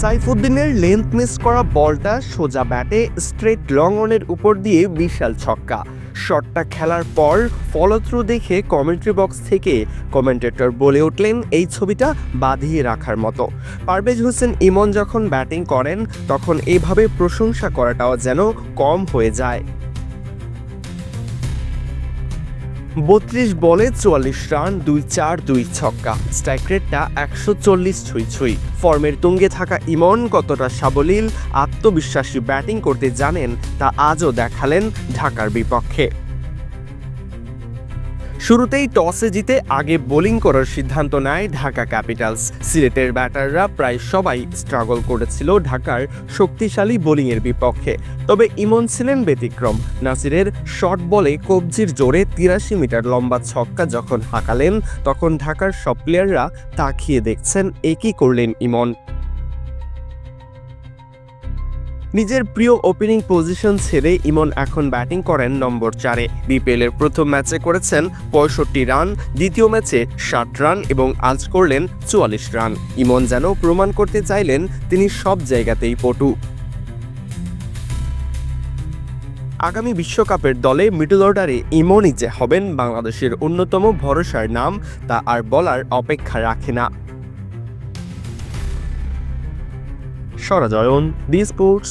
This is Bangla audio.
সাইফুদ্দিনের লেন্থ মিস করা বলটা সোজা ব্যাটে স্ট্রেট লং অনের উপর দিয়ে বিশাল ছক্কা। শটটা খেলার পর ফলো থ্রু দেখে কমেন্ট্রি বক্স থেকে কমেন্টেটর বলে উঠলেন, এই ছবিটা বাঁধিয়ে রাখার মতো। পারভেজ হোসেন ইমন যখন ব্যাটিং করেন তখন এইভাবে প্রশংসা করাটাও যেন কম হয়ে যায়। ৩২ বলে ৪৪ রান, ২-৪, ২ ছক্কা, স্ট্রাইক রেটটা ১৪০ ছুঁই ছুঁই। ফর্মের তুঙ্গে থাকা ইমন কতটা সাবলীল, আত্মবিশ্বাসী ব্যাটিং করতে জানেন তা আজও দেখালেন ঢাকার বিপক্ষে। শুরুতেই টসে জিতে আগে বোলিং করার সিদ্ধান্ত নেয় ঢাকা ক্যাপিটালস। সিলেটের ব্যাটাররা প্রায় সবাই স্ট্রাগল করেছিল ঢাকার শক্তিশালী বোলিংয়ের বিপক্ষে। তবে ইমন ছিলেন ব্যতিক্রম। নাসিরের শর্ট বলে কবজির জোরে ৮৩ মিটার লম্বা ছক্কা যখন হাঁকালেন তখন ঢাকার সব প্লেয়াররা তাকিয়ে দেখছেন, এ কী করলেন ইমন। নিজের প্রিয় ওপেনিং পজিশন ছেড়ে ইমন এখন ব্যাটিং করেন নম্বর 4-এ। বিপিএলের প্রথম ম্যাচে করেছেন ৬৫ রান, দ্বিতীয় ম্যাচে ৬০ রান এবং আজ করলেন ৪৪ রান। ইমন যেন প্রমাণ করতে চাইলেন তিনি সব জায়গাতেই পটু। আগামী বিশ্বকাপের দলে মিডল অর্ডারে ইমনই যে হবেন বাংলাদেশের অন্যতম ভরসার নাম তা আর বলার অপেক্ষা রাখে না। সরাজয়ন, ডি স্পোর্টস।